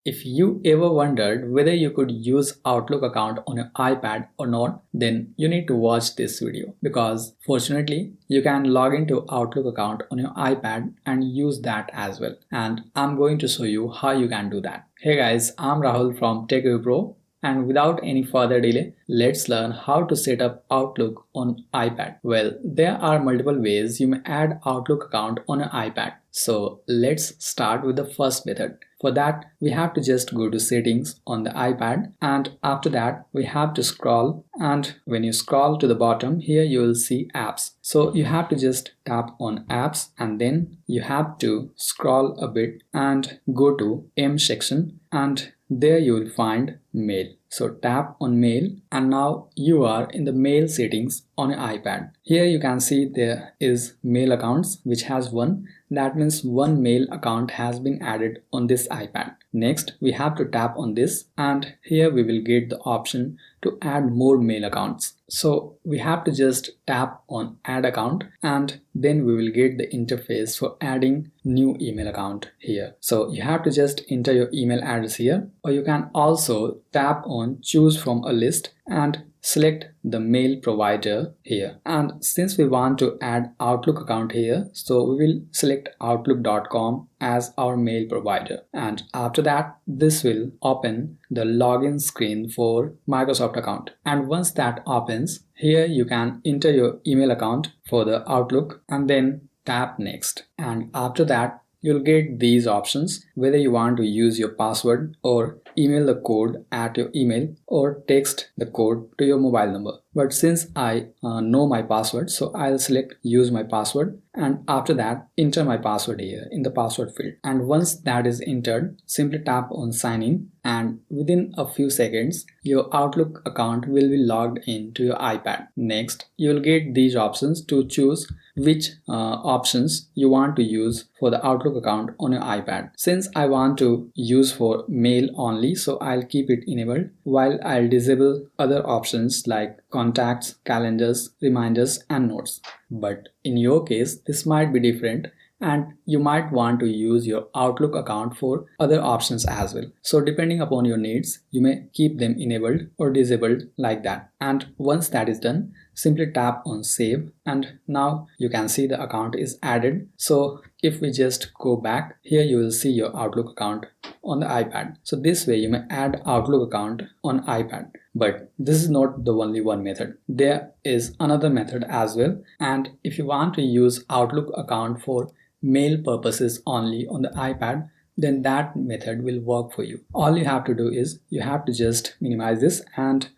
If you ever wondered whether you could use Outlook account on your iPad or not, then you need to watch this video because fortunately you can log into Outlook account on your iPad and use that as well. And I'm going to show you how you can do that. Hey guys, I'm Rahul from TechUpro, and without any further delay, let's learn how to set up Outlook on iPad. Well, there are multiple ways you may add Outlook account on your iPad. So let's start with the first method. For that, we have to just go to settings on the iPad, and after that we have to scroll, and when you scroll to the bottom here you will see apps. So you have to just tap on apps and then you have to scroll a bit and go to M section, and there you will find mail. So tap on mail and now you are in the mail settings on your iPad. Here you can see there is mail accounts which has one. That means one mail account has been added on this iPad. Next we have to tap on this and here we will get the option to add more mail accounts. So we have to just tap on add account and then we will get the interface for adding new email account here. So you have to just enter your email address here, or you can also tap on choose from a list and select the mail provider here. And since we want to add Outlook account here, so we will select outlook.com as our mail provider, and after that this will open the login screen for Microsoft account. And once that opens, here you can enter your email account for the Outlook and then tap next, and after that you'll get these options whether you want to use your password or email the code at your email or text the code to your mobile number. But since I know my password, so I'll select use my password, and after that enter my password here in the password field. And once that is entered, simply tap on sign in, and within a few seconds your Outlook account will be logged into your iPad. Next you'll get these options to choose which options you want to use for the Outlook account on your iPad. Since I want to use for mail only, so I'll keep it enabled, while I'll disable other options like contacts, calendars, reminders and notes. But in your case this might be different and you might want to use your Outlook account for other options as well. So depending upon your needs, you may keep them enabled or disabled like that. And once that is done, simply tap on save, and now you can see the account is added. So if we just go back, here you will see your Outlook account on the iPad. So this way you may add Outlook account on iPad. But this is not the only one method. There is another method as well, and if you want to use Outlook account for mail purposes only on the iPad, then that method will work for you. All you have to do is you have to just minimize this and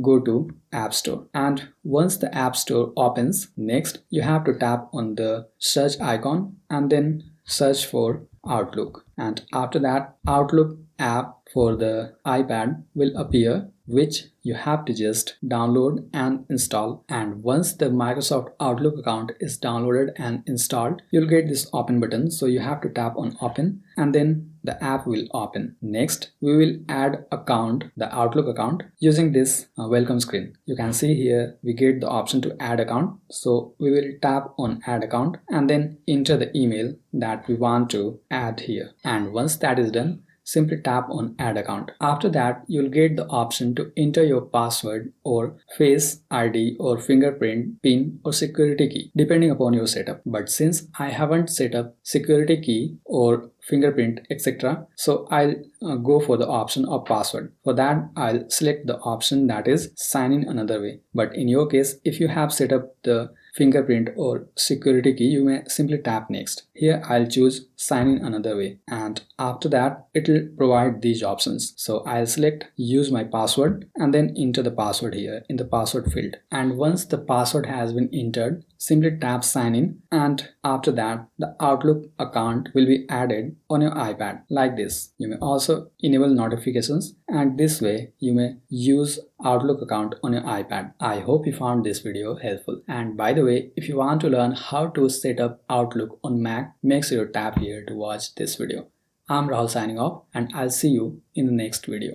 go to App Store, and once the App Store opens, next you have to tap on the search icon and then search for Outlook, and after that Outlook app for the iPad will appear, which you have to just download and install. And once the Microsoft Outlook account is downloaded and installed, you'll get this open button, so you have to tap on open and then the app will open. Next we will add account, the Outlook account, using this welcome screen. You can see here we get the option to add account, so we will tap on add account and then enter the email that we want to add here. And once that is done, simply tap on add account. After that you'll get the option to enter your password or face ID or fingerprint, PIN or security key depending upon your setup. But since I haven't set up security key or fingerprint etc., so I'll go for the option of password. For that I'll select the option that is sign in another way. But in your case, if you have set up the fingerprint or security key, you may simply tap next. Here I'll choose sign in another way, and after that it will provide these options. So I'll select use my password and then enter the password here in the password field. And once the password has been entered, simply tap sign in, and after that the Outlook account will be added on your iPad like this. You may also enable notifications, and this way you may use Outlook account on your iPad. I hope you found this video helpful. And by the way, if you want to learn how to set up Outlook on Mac, make sure you tap here to watch this video. I'm Rahul signing off, and I'll see you in the next video.